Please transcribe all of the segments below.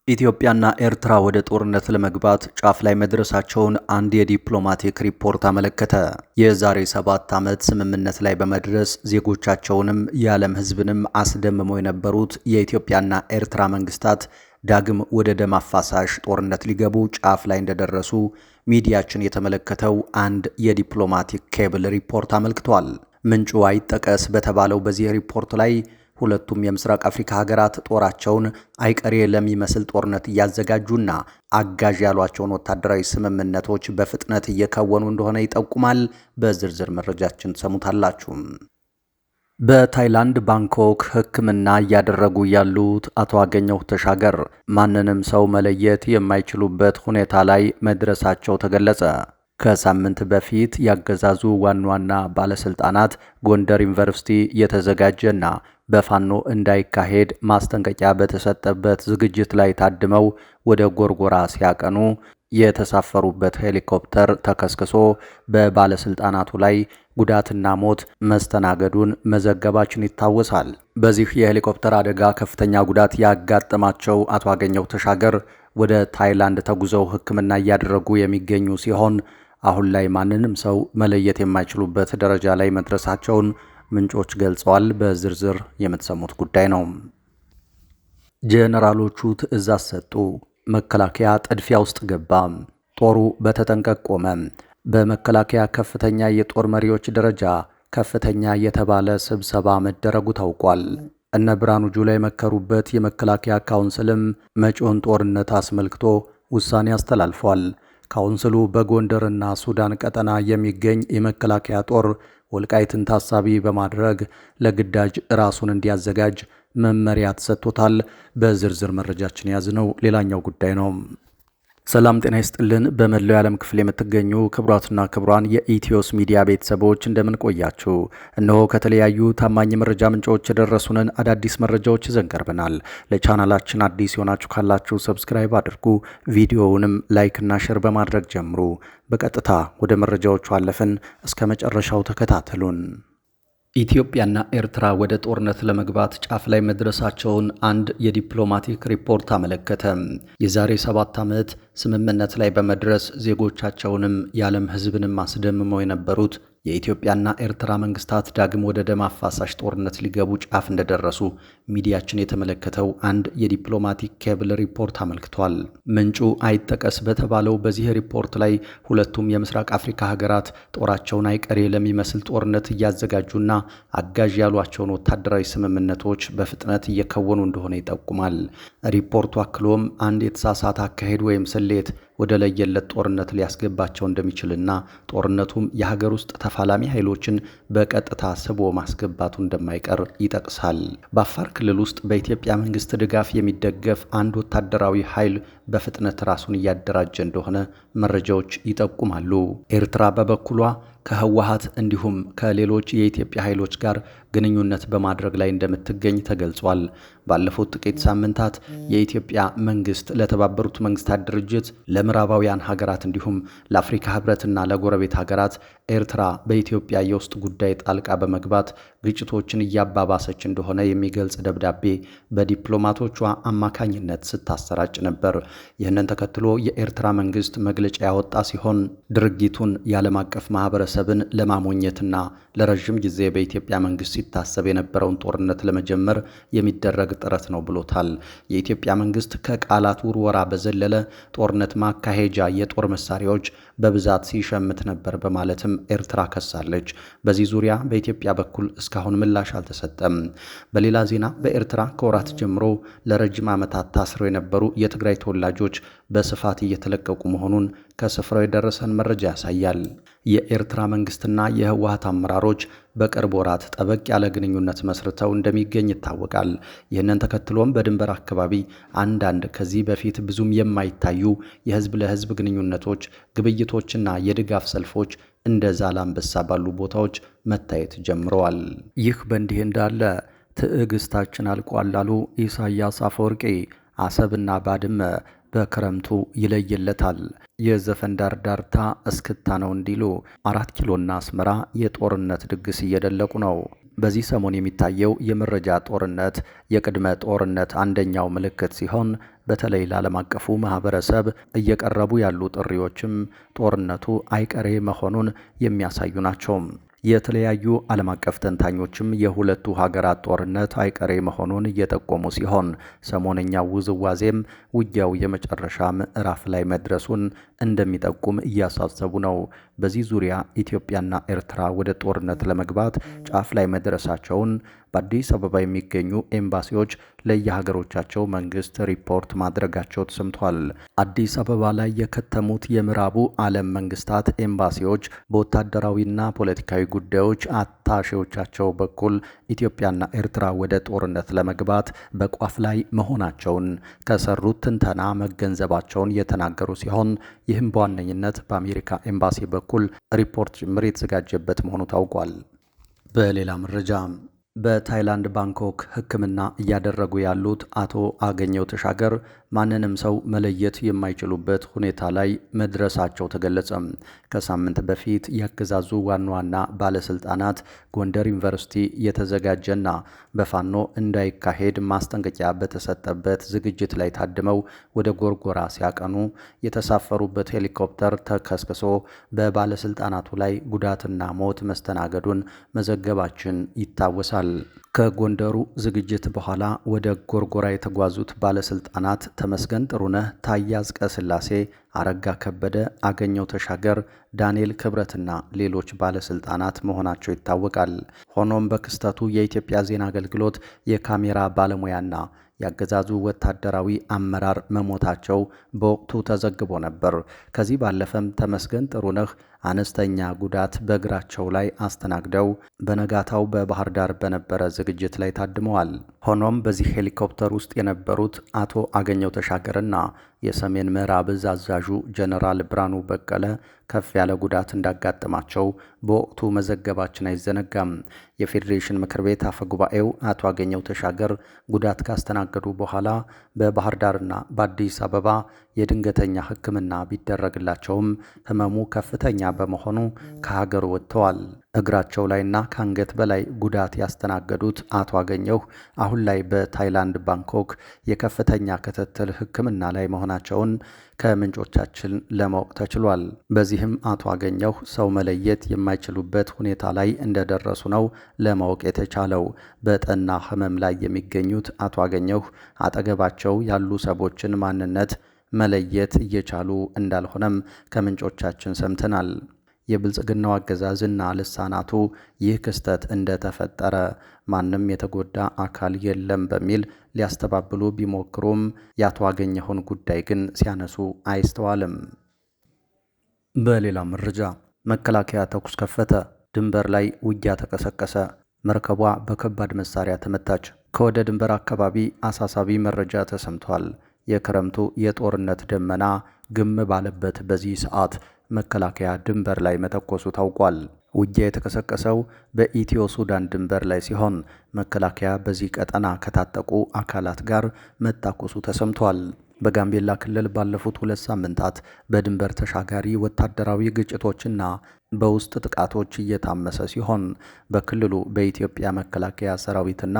ኢትዮጵያና ኤርትራ ወደ ጦርነት ለመግባት ጫፍ ላይ መድረሳቸውን አንድ የዲፕሎማቲክ ሪፖርት አመለከተ። የዛሬ 7 ዓመት ስምምነት ላይ በመድረስ ዜጎቻቸውንም የዓለም ሕዝብንም አስደምመው የነበሩት የኢትዮጵያና ኤርትራ መንግስታት ዳግም ወደ ደም አፋሳሽ ጦርነት ሊገቡ ጫፍ ላይ እንደደረሱ ሚዲያችን የተመለከተው አንድ የዲፕሎማቲክ ኬብል ሪፖርት አመልክቷል። ምንጩ አይጠቀስ በተባለው በዚህ ሪፖርት ላይ ሁለቱም የምስራቅ አፍሪካ ሀገራት ጦራቸውን አይቀሬ ለሚመስል ጦርነት እያዘጋጁና አጋዥ ያሏቸውን ወታደራዊ ስምምነቶች በፍጥነት እየከወኑ እንደሆነ ይጠቁማል። በዝርዝር መረጃችን ትሰሙታላችሁ። በታይላንድ ባንኮክ ሕክምና እያደረጉ ያሉት አቶ አገኘሁ ተሻገር ማንንም ሰው መለየት የማይችሉበት ሁኔታ ላይ መድረሳቸው ተገለጸ። ከሳምንት በፊት ያገዛዙ ዋና ባለስልጣናት ጎንደር ዩኒቨርሲቲ የተዘጋጀና በፋኖ እንዳይካሄድ ማስጠንቀቂያ በተሰጠበት ዝግጅት ላይ ታድመው ወደ ጎርጎራ ሲያቀኑ የተሳፈሩበት ሄሊኮፕተር ተከስክሶ በባለስልጣናቱ ላይ ጉዳትና ሞት መስተናገዱን መዘገባችን ይታወሳል። በዚህ የሄሊኮፕተር አደጋ ከፍተኛ ጉዳት ያጋጠማቸው አቶ አገኘሁ ተሻገር ወደ ታይላንድ ተጉዘው ሕክምና እያደረጉ የሚገኙ ሲሆን አሁን ላይ ማንንም ሰው መለየት የማይችሉበት ደረጃ ላይ መድረሳቸውን ምንጮች ገልጸዋል። በዝርዝር የምትሰሙት ጉዳይ ነው። ጄኔራሎቹ ትዕዛዝ ሰጡ። መከላከያ ጥድፊያ ውስጥ ገባ። ጦሩ በተጠንቀቅ ቆመ። በመከላከያ ከፍተኛ የጦር መሪዎች ደረጃ ከፍተኛ የተባለ ስብሰባ መደረጉ ታውቋል። እነ ብርሃኑ ጁላ የመከሩበት የመከላከያ ካውንስልም መጪውን ጦርነት አስመልክቶ ውሳኔ አስተላልፏል። ካውንስሉ በጎንደርና ሱዳን ቀጠና የሚገኝ የመከላከያ ጦር ወልቃይትን ታሳቢ በማድረግ ለግዳጅ ራሱን እንዲያዘጋጅ መመሪያ ተሰጥቶታል። በዝርዝር መረጃችን ያዝነው ሌላኛው ጉዳይ ነው። ሰላም ጤና ይስጥልን። በመላው የዓለም ክፍል የምትገኙ ክቡራትና ክቡራን የኢትዮስ ሚዲያ ቤተሰቦች እንደምን ቆያችሁ? እነሆ ከተለያዩ ታማኝ መረጃ ምንጮች የደረሱንን አዳዲስ መረጃዎች ይዘን ቀርበናል። ለቻናላችን አዲስ የሆናችሁ ካላችሁ ሰብስክራይብ አድርጉ፣ ቪዲዮውንም ላይክና ሼር በማድረግ ጀምሩ። በቀጥታ ወደ መረጃዎቹ አለፍን። እስከ መጨረሻው ተከታተሉን። ኢትዮጵያና ኤርትራ ወደ ጦርነት ለመግባት ጫፍ ላይ መድረሳቸውን አንድ የዲፕሎማቲክ ሪፖርት አመለከተ። የዛሬ 7 ዓመት ስምምነት ላይ በመድረስ ዜጎቻቸውንም የዓለም ሕዝብንም አስደምመው የነበሩት የኢትዮጵያና ኤርትራ መንግስታት ዳግም ወደ ደም አፋሳሽ ጦርነት ሊገቡ ጫፍ እንደደረሱ ሚዲያችን የተመለከተው አንድ የዲፕሎማቲክ ኬብል ሪፖርት አመልክቷል። ምንጩ አይጠቀስ በተባለው በዚህ ሪፖርት ላይ ሁለቱም የምስራቅ አፍሪካ ሀገራት ጦራቸውን አይቀሬ ለሚመስል ጦርነት እያዘጋጁና አጋዥ ያሏቸውን ወታደራዊ ስምምነቶች በፍጥነት እየከወኑ እንደሆነ ይጠቁማል። ሪፖርቱ አክሎም አንድ የተሳሳተ አካሄድ ወይም ስሌት ወደ ለየለት ጦርነት ሊያስገባቸው እንደሚችልና ጦርነቱም የሀገር ውስጥ ተፋላሚ ኃይሎችን በቀጥታ ስቦ ማስገባቱ እንደማይቀር ይጠቅሳል። በአፋር ክልል ውስጥ በኢትዮጵያ መንግስት ድጋፍ የሚደገፍ አንድ ወታደራዊ ኃይል በፍጥነት ራሱን እያደራጀ እንደሆነ መረጃዎች ይጠቁማሉ። ኤርትራ በበኩሏ ከህወሓት እንዲሁም ከሌሎች የኢትዮጵያ ኃይሎች ጋር ግንኙነት በማድረግ ላይ እንደምትገኝ ተገልጿል። ባለፉት ጥቂት ሳምንታት የኢትዮጵያ መንግስት ለተባበሩት መንግስታት ድርጅት፣ ለምዕራባውያን ሀገራት እንዲሁም ለአፍሪካ ህብረትና ለጎረቤት ሀገራት ኤርትራ በኢትዮጵያ የውስጥ ጉዳይ ጣልቃ በመግባት ግጭቶችን እያባባሰች እንደሆነ የሚገልጽ ደብዳቤ በዲፕሎማቶቿ አማካኝነት ስታሰራጭ ነበር። ይህንን ተከትሎ የኤርትራ መንግስት መግለጫ ያወጣ ሲሆን ድርጊቱን የዓለም አቀፍ ማህበረሰብን ለማሞኘትና ለረዥም ጊዜ በኢትዮጵያ መንግስት ሲታሰብ የነበረውን ጦርነት ለመጀመር የሚደረግ ጥረት ነው ብሎታል። የኢትዮጵያ መንግስት ከቃላት ውርወራ በዘለለ ጦርነት ማካሄጃ የጦር መሳሪያዎች በብዛት ሲሸምት ነበር በማለትም ኤርትራ ከሳለች። በዚህ ዙሪያ በኢትዮጵያ በኩል እስካሁን ምላሽ አልተሰጠም። በሌላ ዜና በኤርትራ ከወራት ጀምሮ ለረጅም ዓመታት ታስረው የነበሩ የትግራይ ተወላጆች በስፋት እየተለቀቁ መሆኑን ከስፍራው የደረሰን መረጃ ያሳያል። የኤርትራ መንግስትና የህወሓት አመራሮች በቅርብ ወራት ጠበቅ ያለ ግንኙነት መስርተው እንደሚገኝ ይታወቃል። ይህንን ተከትሎም በድንበር አካባቢ አንዳንድ ከዚህ በፊት ብዙም የማይታዩ የህዝብ ለህዝብ ግንኙነቶች፣ ግብይቶችና የድጋፍ ሰልፎች እንደ ዛላምበሳ ባሉ ቦታዎች መታየት ጀምረዋል። ይህ በእንዲህ እንዳለ ትዕግስታችን አልቋል አሉ ኢሳያስ አፈወርቂ። አሰብና ባድመ በክረምቱ ይለይለታል። የዘፈን ዳርዳርታ እስክታ ነው እንዲሉ 4 ኪሎና አስመራ የጦርነት ድግስ እየደለቁ ነው። በዚህ ሰሞን የሚታየው የመረጃ ጦርነት የቅድመ ጦርነት አንደኛው ምልክት ሲሆን በተለይ ለዓለም አቀፉ ማህበረሰብ እየቀረቡ ያሉ ጥሪዎችም ጦርነቱ አይቀሬ መሆኑን የሚያሳዩ ናቸው። የተለያዩ ዓለም አቀፍ ተንታኞችም የሁለቱ ሀገራት ጦርነት አይቀሬ መሆኑን እየጠቆሙ ሲሆን ሰሞነኛው ውዝዋዜም ውጊያው የመጨረሻ ምዕራፍ ላይ መድረሱን እንደሚጠቁም እያሳሰቡ ነው። በዚህ ዙሪያ ኢትዮጵያና ኤርትራ ወደ ጦርነት ለመግባት ጫፍ ላይ መድረሳቸውን በአዲስ አበባ የሚገኙ ኤምባሲዎች ለየሀገሮቻቸው መንግስት ሪፖርት ማድረጋቸው ተሰምቷል። አዲስ አበባ ላይ የከተሙት የምዕራቡ ዓለም መንግስታት ኤምባሲዎች በወታደራዊና ፖለቲካዊ ጉዳዮች አታሼዎቻቸው በኩል ኢትዮጵያና ኤርትራ ወደ ጦርነት ለመግባት በቋፍ ላይ መሆናቸውን ከሰሩት ትንተና መገንዘባቸውን የተናገሩ ሲሆን ይህም በዋነኝነት በአሜሪካ ኤምባሲ በኩል ሪፖርት ጭምር የተዘጋጀበት መሆኑ ታውቋል። በሌላ መረጃ በታይላንድ ባንኮክ ሕክምና እያደረጉ ያሉት አቶ አገኘው ተሻገር ማንንም ሰው መለየት የማይችሉበት ሁኔታ ላይ መድረሳቸው ተገለጸ። ከሳምንት በፊት ያገዛዙ ዋና ዋና ባለስልጣናት ጎንደር ዩኒቨርሲቲ የተዘጋጀና በፋኖ እንዳይካሄድ ማስጠንቀቂያ በተሰጠበት ዝግጅት ላይ ታድመው ወደ ጎርጎራ ሲያቀኑ የተሳፈሩበት ሄሊኮፕተር ተከስክሶ በባለስልጣናቱ ላይ ጉዳትና ሞት መስተናገዱን መዘገባችን ይታወሳል። ከጎንደሩ ዝግጅት በኋላ ወደ ጎርጎራ የተጓዙት ባለስልጣናት ተመስገን ጥሩነህ፣ ታዬ አጽቀሥላሴ፣ አረጋ ከበደ፣ አገኘው ተሻገር፣ ዳንኤል ክብረትና ሌሎች ባለስልጣናት መሆናቸው ይታወቃል። ሆኖም በክስተቱ የኢትዮጵያ ዜና አገልግሎት የካሜራ ባለሙያና ያገዛዙ ወታደራዊ አመራር መሞታቸው በወቅቱ ተዘግቦ ነበር። ከዚህ ባለፈም ተመስገን ጥሩነህ አነስተኛ ጉዳት በእግራቸው ላይ አስተናግደው በነጋታው በባህር ዳር በነበረ ዝግጅት ላይ ታድመዋል። ሆኖም በዚህ ሄሊኮፕተር ውስጥ የነበሩት አቶ አገኘው ተሻገርና የሰሜን ምዕራብ እዝ አዛዡ ጀነራል ብርሃኑ በቀለ ከፍ ያለ ጉዳት እንዳጋጠማቸው በወቅቱ መዘገባችን አይዘነጋም። የፌዴሬሽን ምክር ቤት አፈ ጉባኤው አቶ አገኘው ተሻገር ጉዳት ካስተናገዱ በኋላ በባህር ዳርና በአዲስ አበባ የድንገተኛ ሕክምና ቢደረግላቸውም ህመሙ ከፍተኛ በመሆኑ ከሀገር ወጥተዋል። እግራቸው ላይና ከአንገት በላይ ጉዳት ያስተናገዱት አቶ አገኘሁ አሁን ላይ በታይላንድ ባንኮክ የከፍተኛ ክትትል ሕክምና ላይ መሆናቸውን ከምንጮቻችን ለማወቅ ተችሏል። በዚህም አቶ አገኘሁ ሰው መለየት የማይችሉበት ሁኔታ ላይ እንደደረሱ ነው ለማወቅ የተቻለው። በጠና ህመም ላይ የሚገኙት አቶ አገኘሁ አጠገባቸው ያሉ ሰዎችን ማንነት መለየት እየቻሉ እንዳልሆነም ከምንጮቻችን ሰምተናል። የብልጽግናው አገዛዝና ልሳናቱ ይህ ክስተት እንደተፈጠረ ማንም የተጎዳ አካል የለም በሚል ሊያስተባብሉ ቢሞክሩም የአቶ አገኘሁን ጉዳይ ግን ሲያነሱ አይስተዋልም። በሌላ መረጃ መከላከያ ተኩስ ከፈተ። ድንበር ላይ ውጊያ ተቀሰቀሰ። መርከቧ በከባድ መሳሪያ ተመታች። ከወደ ድንበር አካባቢ አሳሳቢ መረጃ ተሰምቷል። የክረምቱ የጦርነት ደመና ግም ባለበት በዚህ ሰዓት መከላከያ ድንበር ላይ መተኮሱ ታውቋል። ውጊያ የተቀሰቀሰው በኢትዮ ሱዳን ድንበር ላይ ሲሆን መከላከያ በዚህ ቀጠና ከታጠቁ አካላት ጋር መታኮሱ ተሰምቷል። በጋምቤላ ክልል ባለፉት 2 ሳምንታት በድንበር ተሻጋሪ ወታደራዊ ግጭቶችና በውስጥ ጥቃቶች እየታመሰ ሲሆን በክልሉ በኢትዮጵያ መከላከያ ሰራዊትና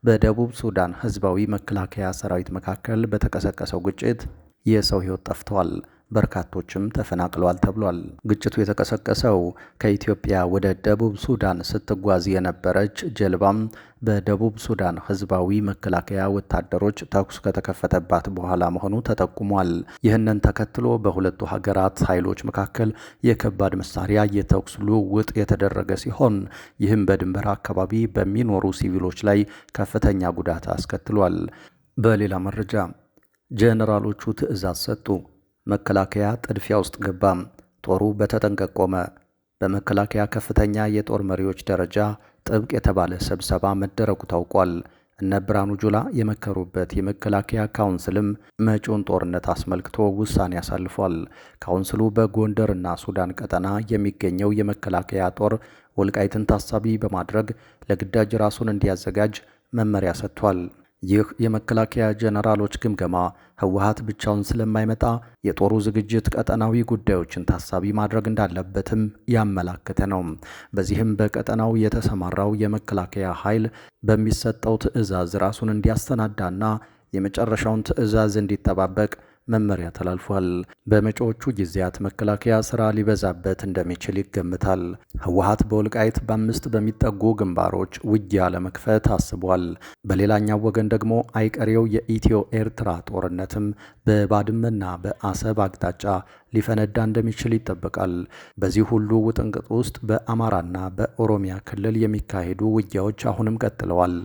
በደቡብ ሱዳን ሕዝባዊ መከላከያ ሰራዊት መካከል በተቀሰቀሰው ግጭት የሰው ሕይወት ጠፍቷል። በርካቶችም ተፈናቅለዋል ተብሏል። ግጭቱ የተቀሰቀሰው ከኢትዮጵያ ወደ ደቡብ ሱዳን ስትጓዝ የነበረች ጀልባም በደቡብ ሱዳን ሕዝባዊ መከላከያ ወታደሮች ተኩስ ከተከፈተባት በኋላ መሆኑ ተጠቁሟል። ይህንን ተከትሎ በሁለቱ ሀገራት ኃይሎች መካከል የከባድ መሳሪያ የተኩስ ልውውጥ የተደረገ ሲሆን ይህም በድንበር አካባቢ በሚኖሩ ሲቪሎች ላይ ከፍተኛ ጉዳት አስከትሏል። በሌላ መረጃ ጄኔራሎቹ ትዕዛዝ ሰጡ። መከላከያ ጥድፊያ ውስጥ ገባ። ጦሩ በተጠንቀቅ ቆመ። በመከላከያ ከፍተኛ የጦር መሪዎች ደረጃ ጥብቅ የተባለ ስብሰባ መደረጉ ታውቋል። እነ ብርሃኑ ጁላ የመከሩበት የመከላከያ ካውንስልም መጪውን ጦርነት አስመልክቶ ውሳኔ አሳልፏል። ካውንስሉ በጎንደርና ሱዳን ቀጠና የሚገኘው የመከላከያ ጦር ወልቃይትን ታሳቢ በማድረግ ለግዳጅ ራሱን እንዲያዘጋጅ መመሪያ ሰጥቷል። ይህ የመከላከያ ጄኔራሎች ግምገማ ህወሓት ብቻውን ስለማይመጣ የጦሩ ዝግጅት ቀጠናዊ ጉዳዮችን ታሳቢ ማድረግ እንዳለበትም ያመላከተ ነው። በዚህም በቀጠናው የተሰማራው የመከላከያ ኃይል በሚሰጠው ትዕዛዝ ራሱን እንዲያስተናዳና የመጨረሻውን ትዕዛዝ እንዲጠባበቅ መመሪያ ተላልፏል። በመጪዎቹ ጊዜያት መከላከያ ስራ ሊበዛበት እንደሚችል ይገምታል። ህወሓት በወልቃይት በ5 በሚጠጉ ግንባሮች ውጊያ ለመክፈት አስቧል። በሌላኛው ወገን ደግሞ አይቀሬው የኢትዮ ኤርትራ ጦርነትም በባድመና በአሰብ አቅጣጫ ሊፈነዳ እንደሚችል ይጠበቃል። በዚህ ሁሉ ውጥንቅጥ ውስጥ በአማራና በኦሮሚያ ክልል የሚካሄዱ ውጊያዎች አሁንም ቀጥለዋል።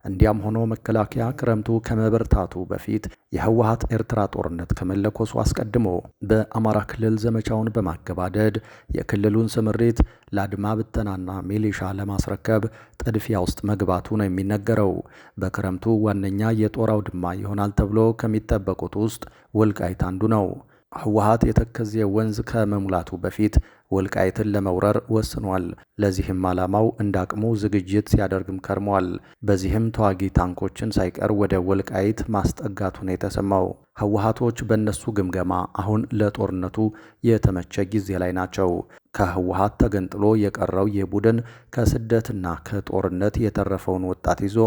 እንዲያም ሆኖ መከላከያ ክረምቱ ከመበርታቱ በፊት የህወሓት ኤርትራ ጦርነት ከመለኮሱ አስቀድሞ በአማራ ክልል ዘመቻውን በማገባደድ የክልሉን ስምሪት ለአድማ ብተናና ሚሊሻ ለማስረከብ ጥድፊያ ውስጥ መግባቱ ነው የሚነገረው። በክረምቱ ዋነኛ የጦር አውድማ ይሆናል ተብሎ ከሚጠበቁት ውስጥ ወልቃይት አንዱ ነው። ህወሓት የተከዜ ወንዝ ከመሙላቱ በፊት ወልቃይትን ለመውረር ወስኗል። ለዚህም ዓላማው እንዳቅሙ ዝግጅት ሲያደርግም ከርሟል። በዚህም ተዋጊ ታንኮችን ሳይቀር ወደ ወልቃይት ማስጠጋቱን የተሰማው ህወሓቶች በእነሱ ግምገማ አሁን ለጦርነቱ የተመቸ ጊዜ ላይ ናቸው። ከህወሓት ተገንጥሎ የቀረው የቡድን ከስደትና ከጦርነት የተረፈውን ወጣት ይዞ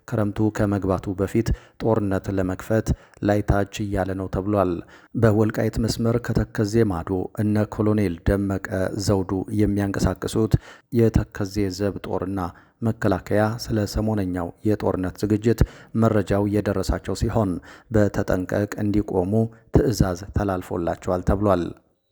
ክረምቱ ከመግባቱ በፊት ጦርነት ለመክፈት ላይታች እያለ ነው ተብሏል። በወልቃይት መስመር ከተከዜ ማዶ እነ ኮሎኔል ደመቀ ዘውዱ የሚያንቀሳቅሱት የተከዜ ዘብ ጦርና መከላከያ ስለ ሰሞነኛው የጦርነት ዝግጅት መረጃው የደረሳቸው ሲሆን በተጠንቀቅ እንዲቆሙ ትዕዛዝ ተላልፎላቸዋል ተብሏል።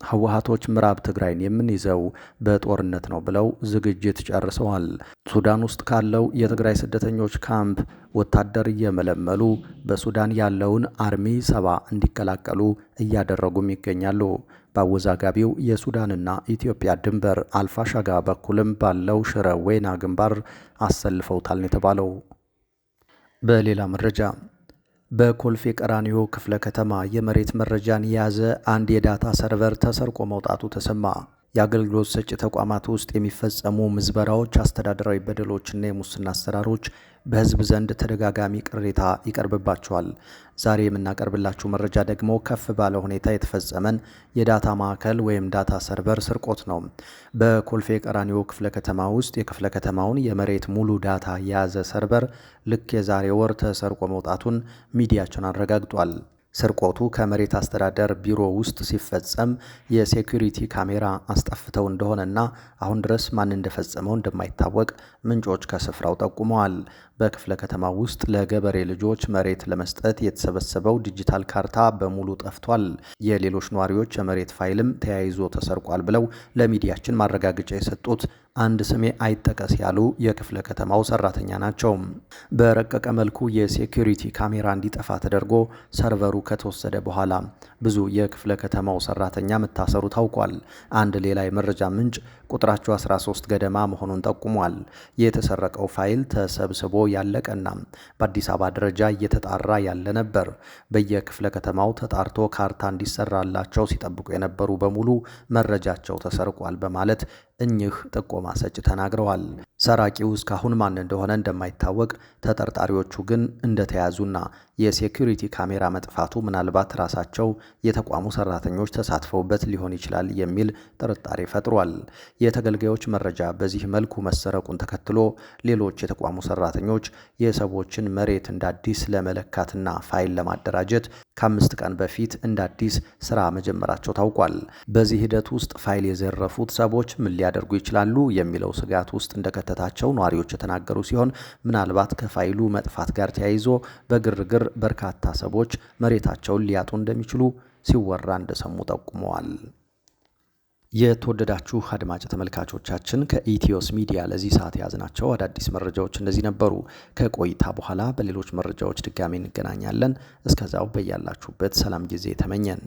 ህወሓቶች ምዕራብ ትግራይን የምንይዘው በጦርነት ነው ብለው ዝግጅት ጨርሰዋል። ሱዳን ውስጥ ካለው የትግራይ ስደተኞች ካምፕ ወታደር እየመለመሉ በሱዳን ያለውን አርሚ 70 እንዲቀላቀሉ እያደረጉም ይገኛሉ። በአወዛጋቢው የሱዳንና ኢትዮጵያ ድንበር አልፋሻጋ በኩልም ባለው ሽረ ወይና ግንባር አሰልፈውታል የተባለው። በሌላ መረጃ በኮልፌ ቀራኒዮ ክፍለ ከተማ የመሬት መረጃን የያዘ አንድ የዳታ ሰርቨር ተሰርቆ መውጣቱ ተሰማ። የአገልግሎት ሰጪ ተቋማት ውስጥ የሚፈጸሙ ምዝበራዎች፣ አስተዳደራዊ በደሎችና የሙስና አሰራሮች በህዝብ ዘንድ ተደጋጋሚ ቅሬታ ይቀርብባቸዋል። ዛሬ የምናቀርብላችሁ መረጃ ደግሞ ከፍ ባለ ሁኔታ የተፈጸመን የዳታ ማዕከል ወይም ዳታ ሰርቨር ስርቆት ነው። በኮልፌ ቀራኒዮ ክፍለ ከተማ ውስጥ የክፍለ ከተማውን የመሬት ሙሉ ዳታ የያዘ ሰርቨር ልክ የዛሬ ወር ተሰርቆ መውጣቱን ሚዲያችን አረጋግጧል። ስርቆቱ ከመሬት አስተዳደር ቢሮ ውስጥ ሲፈጸም የሴኩሪቲ ካሜራ አስጠፍተው እንደሆነና አሁን ድረስ ማን እንደፈጸመው እንደማይታወቅ ምንጮች ከስፍራው ጠቁመዋል። በክፍለ ከተማ ውስጥ ለገበሬ ልጆች መሬት ለመስጠት የተሰበሰበው ዲጂታል ካርታ በሙሉ ጠፍቷል። የሌሎች ነዋሪዎች የመሬት ፋይልም ተያይዞ ተሰርቋል ብለው ለሚዲያችን ማረጋገጫ የሰጡት አንድ ስሜ አይጠቀስ ያሉ የክፍለ ከተማው ሰራተኛ ናቸው። በረቀቀ መልኩ የሴኩሪቲ ካሜራ እንዲጠፋ ተደርጎ ሰርቨሩ ከተወሰደ በኋላ ብዙ የክፍለ ከተማው ሰራተኛ መታሰሩ ታውቋል። አንድ ሌላ የመረጃ ምንጭ ቁጥራቸው 13 ገደማ መሆኑን ጠቁሟል። የተሰረቀው ፋይል ተሰብስቦ ያለቀና በአዲስ አበባ ደረጃ እየተጣራ ያለ ነበር። በየክፍለ ከተማው ተጣርቶ ካርታ እንዲሰራላቸው ሲጠብቁ የነበሩ በሙሉ መረጃቸው ተሰርቋል በማለት እኚህ ጥቆማ ሰጭ ተናግረዋል። ሰራቂው እስካሁን ማን እንደሆነ እንደማይታወቅ፣ ተጠርጣሪዎቹ ግን እንደተያዙና የሴኩሪቲ ካሜራ መጥፋቱ ምናልባት ራሳቸው የተቋሙ ሰራተኞች ተሳትፈውበት ሊሆን ይችላል የሚል ጥርጣሬ ፈጥሯል። የተገልጋዮች መረጃ በዚህ መልኩ መሰረቁን ተከትሎ ሌሎች የተቋሙ ሰራተኞች የሰዎችን መሬት እንደ አዲስ ለመለካትና ፋይል ለማደራጀት ከ5 ቀን በፊት እንደ አዲስ ስራ መጀመራቸው ታውቋል። በዚህ ሂደት ውስጥ ፋይል የዘረፉት ሰዎች ምን ሊያደርጉ ይችላሉ የሚለው ስጋት ውስጥ እንደከተታቸው ነዋሪዎች የተናገሩ ሲሆን ምናልባት ከፋይሉ መጥፋት ጋር ተያይዞ በግርግር በርካታ ሰዎች መሬታቸውን ሊያጡ እንደሚችሉ ሲወራ እንደሰሙ ጠቁመዋል። የተወደዳችሁ አድማጭ ተመልካቾቻችን ከኢትዮስ ሚዲያ ለዚህ ሰዓት የያዝናቸው አዳዲስ መረጃዎች እነዚህ ነበሩ። ከቆይታ በኋላ በሌሎች መረጃዎች ድጋሚ እንገናኛለን። እስከዛው በያላችሁበት ሰላም ጊዜ ተመኘን።